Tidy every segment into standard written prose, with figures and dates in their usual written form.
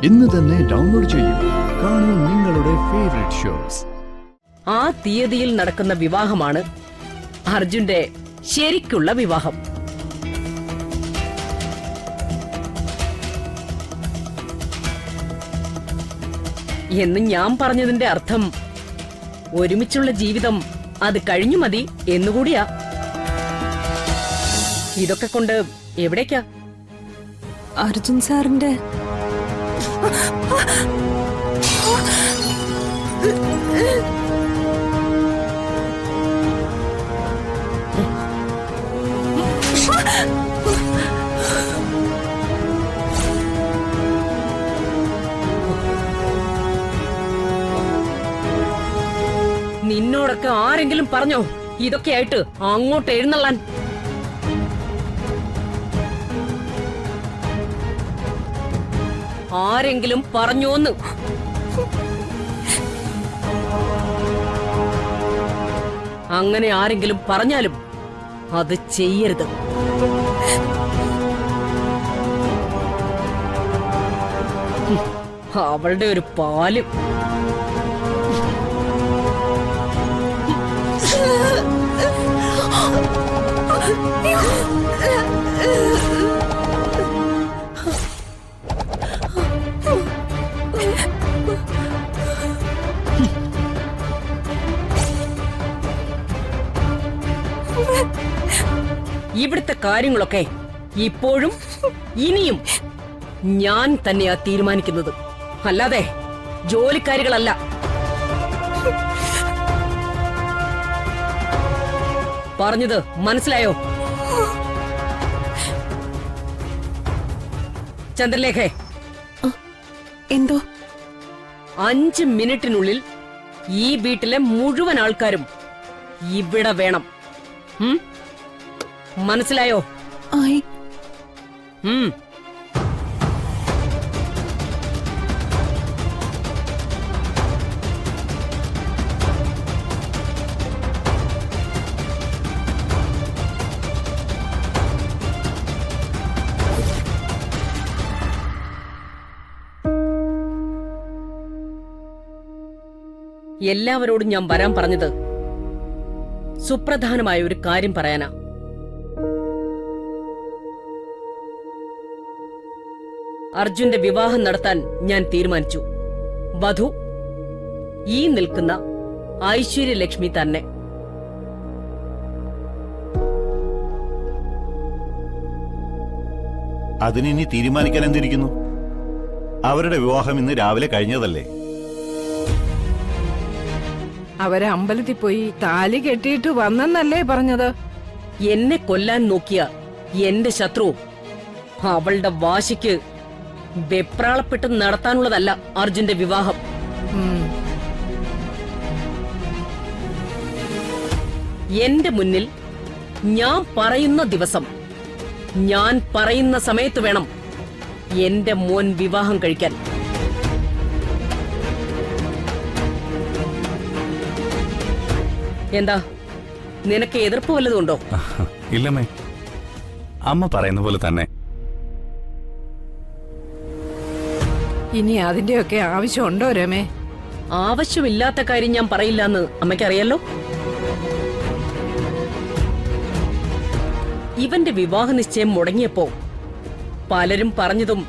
ഇന്ന് തന്നെ ഡൗൺലോഡ് ചെയ്യൂ. കാണൂ നിങ്ങളുടെ ഫേവറേറ്റ് ഷോസ്. ആ തീയതിയിൽ നടക്കുന്ന വിവാഹമാണ് അർജുന്റെ ശരിക്കുള്ള വിവാഹം. എന്ന് ഞാൻ പറഞ്ഞതിന്റെ അർത്ഥം ഒരുമിച്ചുള്ള ജീവിതം അത് കഴിഞ്ഞു മതി എന്നുകൂടിയാ. ഇതൊക്കെ കൊണ്ട് എവിടേക്കാ? അർജുൻ സാറിന്റെ നിന്നോടൊക്കെ ആരെങ്കിലും പറഞ്ഞോ ഇതൊക്കെയായിട്ട് അങ്ങോട്ട് എഴുന്നള്ളാൻ? ആരെങ്കിലും പറഞ്ഞോന്ന്? അങ്ങനെ ആരെങ്കിലും പറഞ്ഞാലും അത് ചെയ്യരുത്. അവളുടെ ഒരു പാല്. ഇവിടുത്തെ കാര്യങ്ങളൊക്കെ ഇപ്പോഴും ഇനിയും ഞാൻ തന്നെയാ തീരുമാനിക്കുന്നത്, അല്ലാതെ ജോലിക്കാരികളല്ല. പറഞ്ഞത് മനസ്സിലായോ? ചന്ദ്രലേഖേ, എന്തോ 5 മിനിറ്റിനുള്ളിൽ ഈ വീട്ടിലെ മുഴുവൻ ആൾക്കാരും ഇവിടെ വേണം. മനസ്സിലായോ? ആയി. എല്ലാവരോടും ഞാൻ വരാൻ പറഞ്ഞത് സുപ്രധാനമായ ഒരു കാര്യം പറയാനാ. അർജുന്റെ വിവാഹം നടത്താൻ ഞാൻ തീരുമാനിച്ചു. വധു ഈ നിൽക്കുന്ന ഐശ്വര്യലക്ഷ്മി തന്നെ. അതിനി തീരുമാനിക്കാൻ എന്തിരിക്കുന്നു? അവരുടെ വിവാഹം ഇന്ന് രാവിലെ കഴിഞ്ഞതല്ലേ? അവരെ അമ്പലത്തിൽ പോയി താലി കെട്ടിയിട്ട് വന്നെന്നല്ലേ പറഞ്ഞത്? എന്നെ കൊല്ലാൻ നോക്കിയ എന്റെ ശത്രു അവളുടെ വാശിക്ക് വെപ്രാളപ്പെട്ട് നടത്താനുള്ളതല്ല അർജുന്റെ വിവാഹം. എന്റെ മുന്നിൽ ഞാൻ പറയുന്ന ദിവസം, ഞാൻ പറയുന്ന സമയത്ത് വേണം എന്റെ മോൻ വിവാഹം കഴിക്കാൻ. എന്താ, നിനക്ക് എതിർപ്പ് വല്ലതുണ്ടോ? ഇല്ലമ്മേ, അമ്മ പറയുന്ന പോലെ തന്നെ. ഇനി അതിന്റെയൊക്കെ ആവശ്യമുണ്ടോ രമേ? ആവശ്യമില്ലാത്ത കാര്യം ഞാൻ പറയില്ലെന്ന് അമ്മയ്ക്കറിയാലോ. ഇവന്റെ വിവാഹ നിശ്ചയം മുടങ്ങിയപ്പോ പലരും പറഞ്ഞതും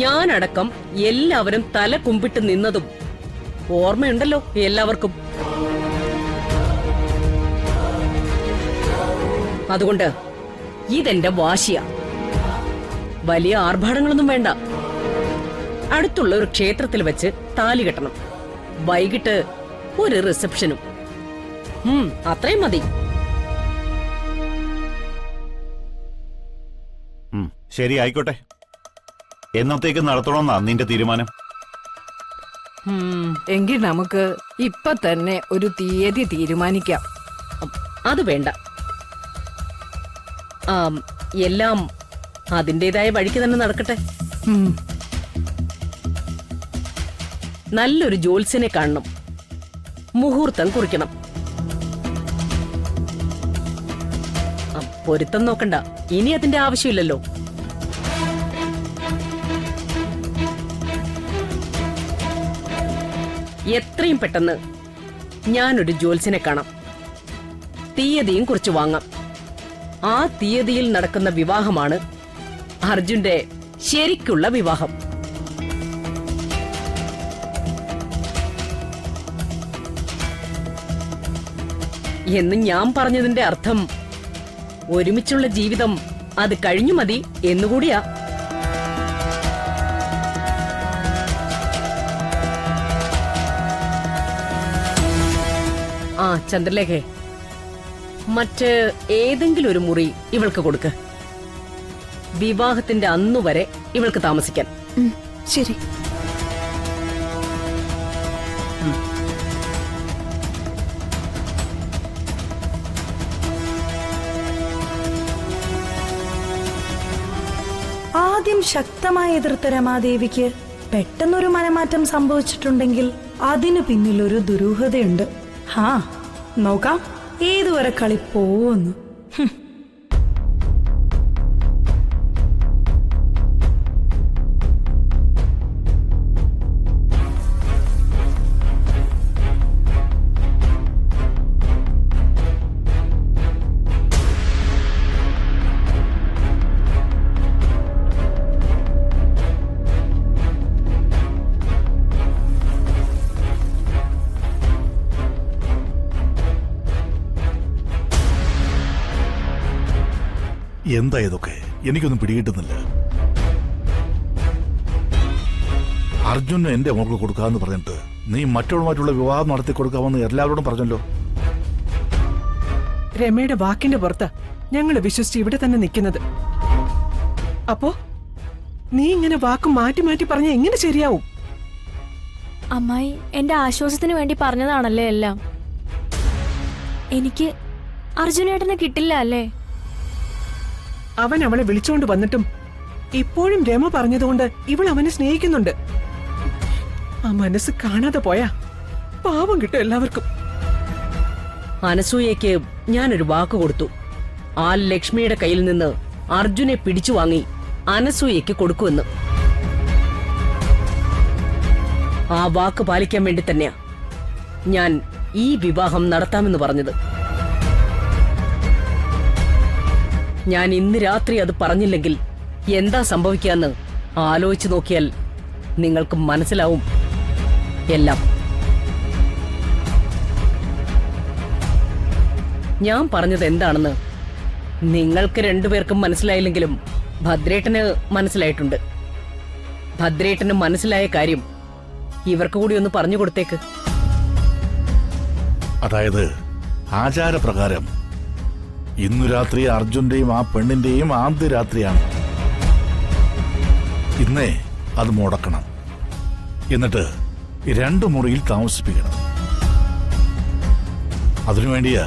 ഞാനടക്കം എല്ലാവരും തല കുമ്പിട്ട് നിന്നതും ഓർമ്മയുണ്ടല്ലോ എല്ലാവർക്കും. അതുകൊണ്ട് ഇതെന്റെ വാശിയാ. വലിയ ആർഭാടങ്ങളൊന്നും വേണ്ട. അടുത്തുള്ള ഒരു ക്ഷേത്രത്തിൽ വെച്ച് താലി കെട്ടണം. വൈകിട്ട് ഒരു റിസപ്ഷനും. അത്രയും മതി. ശരി, ആയിക്കോട്ടെ. എന്നത്തേക്ക് നടത്തണമെന്നാ നിന്റെ തീരുമാനം? എങ്കിൽ നമുക്ക് ഇപ്പൊ തന്നെ ഒരു തീയതി തീരുമാനിക്കാം. അത് വേണ്ട. എല്ലാം അതിൻ്റെതായ വഴിക്ക് തന്നെ നടക്കട്ടെ. നല്ലൊരു ജോത്സ്യനെ കാണണം, മുഹൂർത്തം കുറിക്കണം. പൊരുത്തം നോക്കണ്ട, ഇനി അതിന്റെ ആവശ്യമില്ലല്ലോ. എത്രയും പെട്ടെന്ന് ഞാനൊരു ജ്യോത്സ്യനെ കാണാം, തീയതിയും കുറിച്ച് വാങ്ങാം. ആ തീയതിയിൽ നടക്കുന്ന വിവാഹമാണ് അർജുന്റെ ശരിക്കുള്ള വിവാഹം. എന്ന് ഞാൻ പറഞ്ഞതിന്റെ അർത്ഥം ഒരുമിച്ചുള്ള ജീവിതം അത് കഴിഞ്ഞു മതി എന്നുകൂടിയാ. ആ ചന്ദ്രലേഖേ, മറ്റ് ഏതെങ്കിലും ഒരു മുറി ഇവൾക്ക് കൊടുക്ക്. വിവാഹത്തിന്റെ അന്നുവരെ ഇവൾക്ക് താമസിക്കാൻ. ശരി. ആദ്യം ശക്തമായി എതിർത്ത രമാദേവിക്ക് പെട്ടെന്നൊരു മനമാറ്റം സംഭവിച്ചിട്ടുണ്ടെങ്കിൽ അതിനു പിന്നിലൊരു ദുരൂഹതയുണ്ട്. ഹാ, നോക്കാം ഏതുവരെ കളി പോവുന്നു. എന്താ ഇതൊക്കെ? എനിക്കൊന്നും പിടികിട്ടുന്നില്ല. അർജുന് എന്റെ മോൾക്ക് കൊടുക്കാന്ന് പറഞ്ഞിട്ട് നീ മറ്റുള്ളവരുമായിട്ടുള്ള വിവാഹം നടത്തി കൊടുക്കാമെന്ന് എല്ലാവരോടും പറഞ്ഞല്ലോ. രമയുടെ വാക്കിന്റെ പുറത്ത് ഞങ്ങൾ വിശ്വസിച്ച് ഇവിടെ തന്നെ നിൽക്കുന്നത്. അപ്പോ നീ ഇങ്ങനെ വാക്ക് മാറ്റി മാറ്റി പറഞ്ഞ എങ്ങനെ ശരിയാവും? അമ്മായി എന്റെ ആശ്വാസത്തിന് വേണ്ടി പറഞ്ഞതാണല്ലേ എല്ലാം. എനിക്ക് അർജുനേട്ടനെ കിട്ടില്ല അല്ലേ? അവൻ അവളെ വിളിച്ചോണ്ട് വന്നിട്ടും ഇപ്പോഴും രമ പറഞ്ഞതുകൊണ്ട് ഇവൾ അവനെ സ്നേഹിക്കുന്നുണ്ട്. ആ മനസ്സ് കാണാതെ പോയാ പാവം കിട്ടും എല്ലാവർക്കും. അനസൂയയ്ക്ക് ഞാനൊരു വാക്ക് കൊടുത്തു. ആ ലക്ഷ്മിയുടെ കയ്യിൽ നിന്ന് അർജുനെ പിടിച്ചു വാങ്ങി അനസൂയയ്ക്ക് കൊടുക്കുമെന്ന്. ആ വാക്ക് പാലിക്കാൻ വേണ്ടി തന്നെയാ ഞാൻ ഈ വിവാഹം നടത്താമെന്ന് പറഞ്ഞത്. ഞാൻ ഇന്ന് രാത്രി അത് പറഞ്ഞില്ലെങ്കിൽ എന്താ സംഭവിക്കാന്ന് ആലോചിച്ചു നോക്കിയാൽ നിങ്ങൾക്ക് മനസ്സിലാവും എല്ലാം. ഞാൻ പറഞ്ഞത് എന്താണെന്ന് നിങ്ങൾക്ക് രണ്ടുപേർക്കും മനസ്സിലായില്ലെങ്കിലും ഭദ്രേട്ടന് മനസ്സിലായിട്ടുണ്ട്. ഭദ്രേട്ടന് മനസ്സിലായ കാര്യം ഇവർക്ക് കൂടി ഒന്ന് പറഞ്ഞു കൊടുത്തേക്ക്. അതായത് ആചാരപ്രകാരം ഇന്നു രാത്രി അർജുന്റെയും ആ പെണ്ണിന്റെയും ആദ്യ രാത്രിയാണ്. ഇന്നേ അത് മുടക്കണം. എന്നിട്ട് 2 മുറിയിൽ താമസിപ്പിക്കണം. അതിനുവേണ്ടിയാ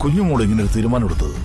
കുഞ്ഞുമോൾ ഇങ്ങനെ ഒരു തീരുമാനം എടുത്തത്.